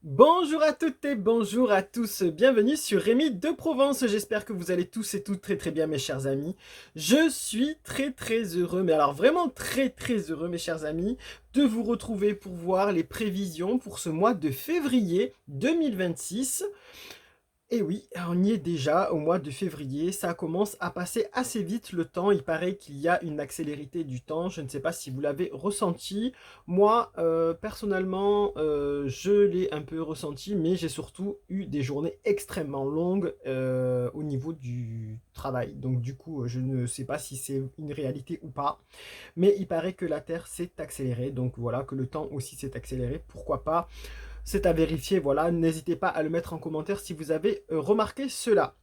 Bonjour à toutes et bonjour à tous, bienvenue sur Rémi de Provence, j'espère que vous allez tous et toutes très bien mes chers amis. Je suis très heureux, mais alors vraiment très heureux mes chers amis, de vous retrouver pour voir les prévisions pour ce mois de février 2026. Et oui, on y est déjà au mois de février, ça commence à passer assez vite le temps, il paraît qu'il y a une accélérité du temps, je ne sais pas si vous l'avez ressenti. Moi, personnellement, je l'ai un peu ressenti, mais j'ai surtout eu des journées extrêmement longues au niveau du travail. Donc du coup, je ne sais pas si c'est une réalité ou pas, mais il paraît que la Terre s'est accélérée, donc voilà, que le temps aussi s'est accéléré, pourquoi pas. C'est à vérifier, voilà, n'hésitez pas à le mettre en commentaire si vous avez remarqué cela.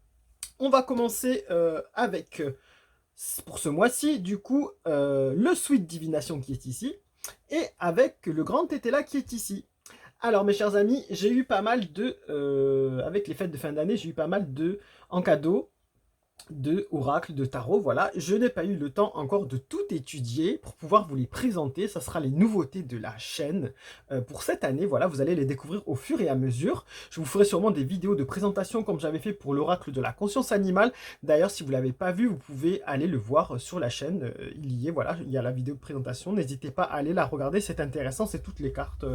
On va commencer avec, pour ce mois-ci, du coup, le Sweet Divination qui est ici, et avec le Grand Tétela qui est ici. Alors mes chers amis, j'ai eu pas mal de, avec les fêtes de fin d'année, j'ai eu pas mal de, en cadeau, de oracles, de tarot, voilà. Je n'ai pas eu le temps encore de tout étudier pour pouvoir vous les présenter. Ça sera les nouveautés de la chaîne pour cette année. Voilà, vous allez les découvrir au fur et à mesure. Je vous ferai sûrement des vidéos de présentation comme j'avais fait pour l'oracle de la conscience animale. D'ailleurs, si vous ne l'avez pas vu, vous pouvez aller le voir sur la chaîne. Il y est, voilà, il y a la vidéo de présentation. N'hésitez pas à aller la regarder, c'est intéressant. C'est toutes les cartes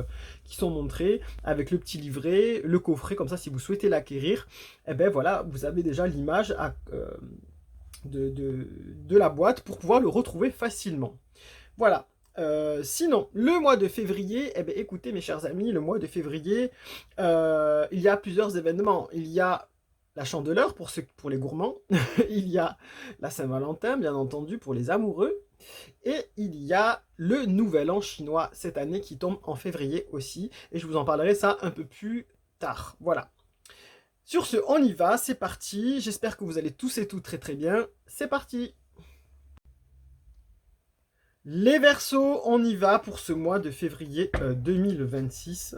qui sont montrées avec le petit livret, le coffret, comme ça si vous souhaitez l'acquérir, et ben voilà, vous avez déjà l'image de la boîte pour pouvoir le retrouver facilement. Voilà. Sinon, le mois de février, eh bien, écoutez mes chers amis, le mois de février, il y a plusieurs événements. Il y a la Chandeleur pour les gourmands, il y a la Saint-Valentin, bien entendu, pour les amoureux, et il y a le Nouvel An chinois cette année qui tombe en février aussi, et je vous en parlerai ça un peu plus tard. Voilà. Sur ce, on y va, c'est parti. J'espère que vous allez tous et toutes très bien. C'est parti. Les Verseaux, on y va pour ce mois de février 2026.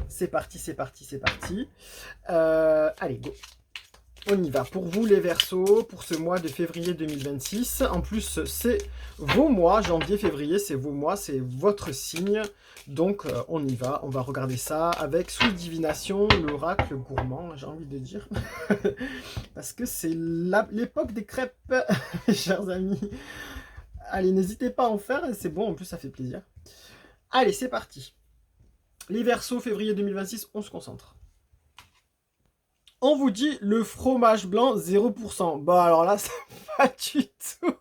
C'est parti, c'est parti, c'est parti. Allez, go. On y va. Pour vous les Verseaux, pour ce mois de février 2026. En plus, c'est vos mois, janvier, février, c'est vos mois, c'est votre signe. Donc, on y va. On va regarder ça avec Sous Divination, l'oracle gourmand, j'ai envie de dire. Parce que c'est l'époque des crêpes, mes chers amis. Allez, n'hésitez pas à en faire, c'est bon, en plus, ça fait plaisir. Allez, c'est parti. Les Verseaux, février 2026, on se concentre. On vous dit le fromage blanc 0%. Bon, alors là, c'est pas du tout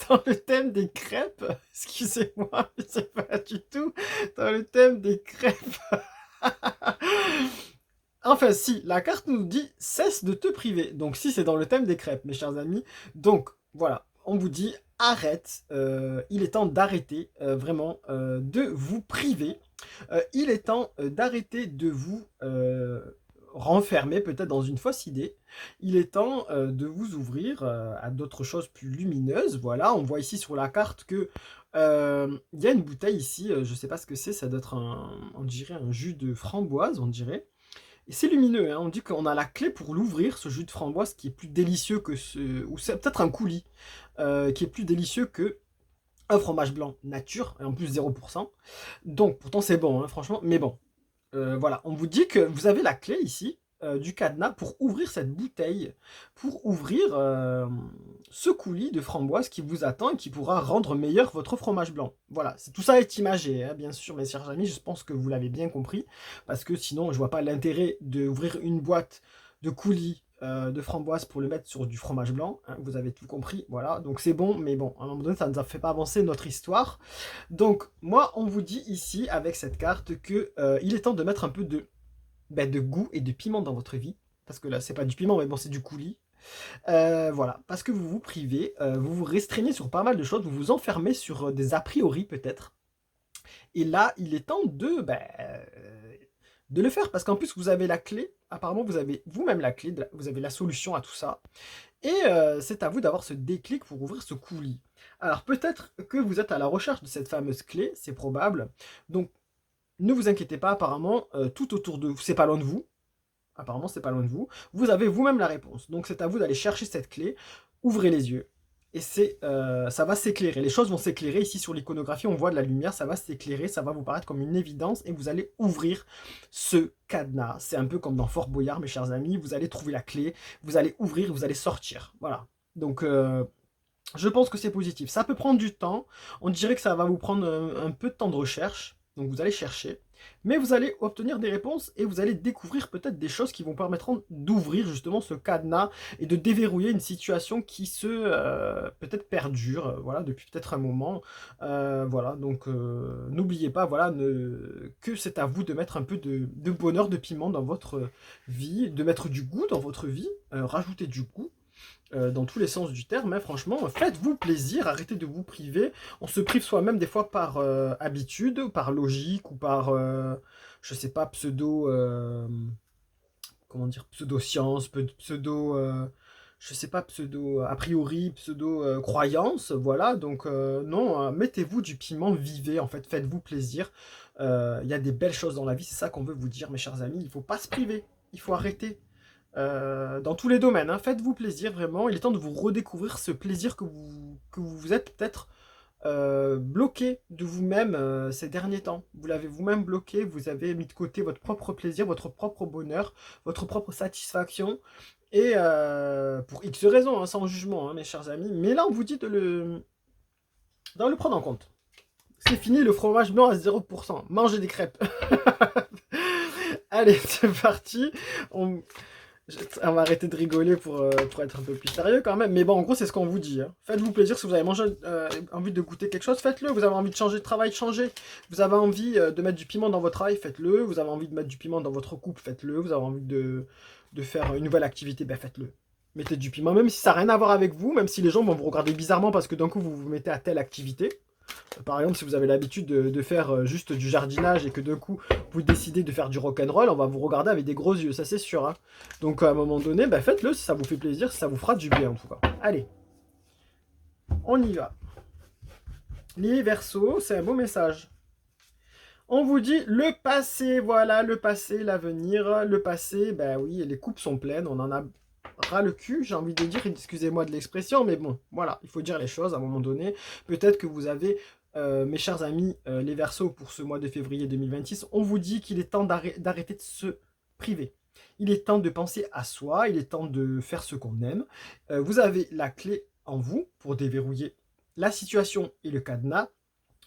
dans le thème des crêpes. Excusez-moi, mais c'est pas du tout dans le thème des crêpes. Enfin, si, la carte nous dit cesse de te priver. Donc, si c'est dans le thème des crêpes, mes chers amis. Donc, voilà, on vous dit arrête. Il est temps d'arrêter vraiment de vous priver. Il est temps d'arrêter de vous renfermer peut-être dans une fausse idée. Il est temps de vous ouvrir à d'autres choses plus lumineuses. Voilà, on voit ici sur la carte que il y a une bouteille ici, je ne sais pas ce que c'est, ça doit être on dirait un jus de framboise, on dirait. Et c'est lumineux, hein, on dit qu'on a la clé pour l'ouvrir, ce jus de framboise qui est plus délicieux que ce... Ou c'est peut-être un coulis, qui est plus délicieux que un fromage blanc nature, et en plus 0%. Donc, pourtant c'est bon, hein, franchement, mais bon. Voilà, on vous dit que vous avez la clé ici, du cadenas, pour ouvrir cette bouteille, pour ouvrir ce coulis de framboise qui vous attend et qui pourra rendre meilleur votre fromage blanc. Voilà, tout ça est imagé, hein, bien sûr, mes chers amis, je pense que vous l'avez bien compris, parce que sinon, je vois pas l'intérêt d'ouvrir une boîte de coulis de framboise pour le mettre sur du fromage blanc, hein, vous avez tout compris, voilà, donc c'est bon, mais bon, à un moment donné, ça ne nous a fait pas avancer notre histoire. Donc, moi, on vous dit ici, avec cette carte, que il est temps de mettre un peu de goût et de piment dans votre vie. Parce que là, c'est pas du piment, mais bon, c'est du coulis. Voilà, parce que vous vous privez, vous vous restreignez sur pas mal de choses, vous vous enfermez sur des a priori peut-être. Et là, il est temps de le faire, parce qu'en plus, vous avez la clé. Apparemment, vous avez vous-même la clé, vous avez la solution à tout ça. Et c'est à vous d'avoir ce déclic pour ouvrir ce coulis. Alors peut-être que vous êtes à la recherche de cette fameuse clé, c'est probable. Donc ne vous inquiétez pas, apparemment, tout autour de vous, c'est pas loin de vous. Apparemment, c'est pas loin de vous. Vous avez vous-même la réponse. Donc c'est à vous d'aller chercher cette clé. Ouvrez les yeux. et ça va s'éclairer. Les choses vont s'éclairer. Ici, sur l'iconographie, on voit de la lumière, ça va s'éclairer, ça va vous paraître comme une évidence, et vous allez ouvrir ce cadenas. C'est un peu comme dans Fort Boyard, mes chers amis. Vous allez trouver la clé, vous allez ouvrir, vous allez sortir. Voilà. Donc, je pense que c'est positif. Ça peut prendre du temps. On dirait que ça va vous prendre un peu de temps de recherche. Donc vous allez chercher. Mais vous allez obtenir des réponses et vous allez découvrir peut-être des choses qui vous permettront d'ouvrir justement ce cadenas et de déverrouiller une situation qui peut-être perdure, voilà, depuis peut-être un moment. Voilà, donc n'oubliez pas, voilà, que c'est à vous de mettre un peu de bonheur, de piment dans votre vie, de mettre du goût dans votre vie, rajouter du goût dans tous les sens du terme, hein, franchement, faites-vous plaisir, arrêtez de vous priver. On se prive soi-même des fois par habitude, par logique ou par, je sais pas, comment dire, pseudo-science, je sais pas, pseudo, a priori, pseudo-croyance, voilà. Donc non, mettez-vous du piment, vivez, en fait, faites-vous plaisir. Il y a des belles choses dans la vie, c'est ça qu'on veut vous dire, mes chers amis, il faut pas se priver, il faut arrêter. Dans tous les domaines, hein. Faites-vous plaisir, vraiment. Il est temps de vous redécouvrir ce plaisir que vous êtes peut-être bloqué de vous-même ces derniers temps. Vous l'avez vous-même bloqué, vous avez mis de côté votre propre plaisir, votre propre bonheur, votre propre satisfaction. Et pour X raisons, hein, sans jugement, hein, mes chers amis. Mais là, on vous dit de le prendre en compte. C'est fini le fromage blanc à 0%. Mangez des crêpes. Allez, c'est parti. On va arrêter de rigoler pour être un peu plus sérieux quand même. Mais bon, en gros, c'est ce qu'on vous dit. Hein. Faites-vous plaisir. Si vous avez envie de goûter quelque chose, faites-le. Vous avez envie de changer de travail, changez. Vous avez envie de mettre du piment dans votre travail, faites-le. Vous avez envie de mettre du piment dans votre couple, faites-le. Vous avez envie de faire une nouvelle activité, ben faites-le. Mettez du piment, même si ça n'a rien à voir avec vous, même si les gens vont vous regarder bizarrement parce que d'un coup, vous vous mettez à telle activité. Par exemple, si vous avez l'habitude de faire juste du jardinage et que d'un coup, vous décidez de faire du rock'n'roll, on va vous regarder avec des gros yeux, ça c'est sûr. Hein. Donc à un moment donné, bah, faites-le si ça vous fait plaisir, si ça vous fera du bien en tout cas. Allez, on y va. Les Verseaux, c'est un beau message. On vous dit le passé, voilà, le passé, l'avenir. Le passé, ben oui, les coupes sont pleines, on en a ras le cul, j'ai envie de dire, excusez-moi de l'expression, mais bon, voilà, il faut dire les choses à un moment donné. Peut-être que vous avez, mes chers amis, les Verseaux pour ce mois de février 2026, on vous dit qu'il est temps d'arrêter de se priver. Il est temps de penser à soi, il est temps de faire ce qu'on aime. Vous avez la clé en vous pour déverrouiller la situation et le cadenas.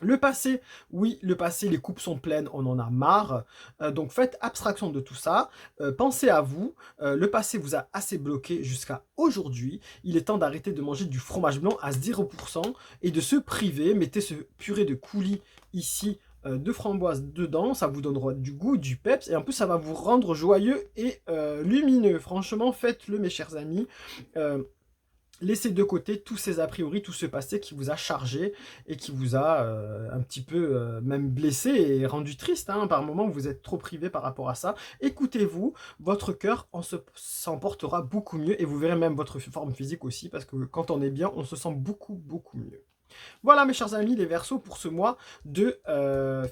Le passé, oui, le passé, les coupes sont pleines, on en a marre. Donc faites abstraction de tout ça. Pensez à vous. Le passé vous a assez bloqué jusqu'à aujourd'hui. Il est temps d'arrêter de manger du fromage blanc à 0% et de se priver. Mettez ce purée de coulis ici de framboise dedans. Ça vous donnera du goût, du peps. Et en plus, ça va vous rendre joyeux et lumineux. Franchement, faites-le, mes chers amis. Laissez de côté tous ces a priori, tout ce passé qui vous a chargé et qui vous a un petit peu même blessé et rendu triste. Hein, par moments, vous êtes trop privé par rapport à ça. Écoutez-vous, votre cœur s'en portera beaucoup mieux et vous verrez même votre forme physique aussi parce que quand on est bien, on se sent beaucoup, beaucoup mieux. Voilà mes chers amis, les Verseaux pour ce mois de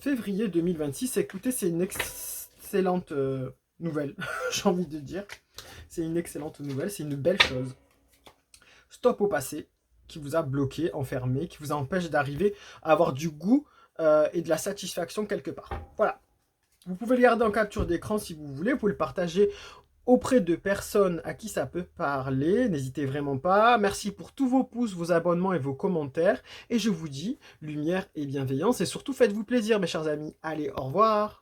février 2026. Écoutez, c'est une excellente nouvelle, j'ai envie de dire. C'est une excellente nouvelle, c'est une belle chose. Stop au passé qui vous a bloqué, enfermé, qui vous empêche d'arriver à avoir du goût et de la satisfaction quelque part. Voilà. Vous pouvez le garder en capture d'écran si vous voulez. Vous pouvez le partager auprès de personnes à qui ça peut parler. N'hésitez vraiment pas. Merci pour tous vos pouces, vos abonnements et vos commentaires. Et je vous dis lumière et bienveillance. Et surtout, faites-vous plaisir, mes chers amis. Allez, au revoir.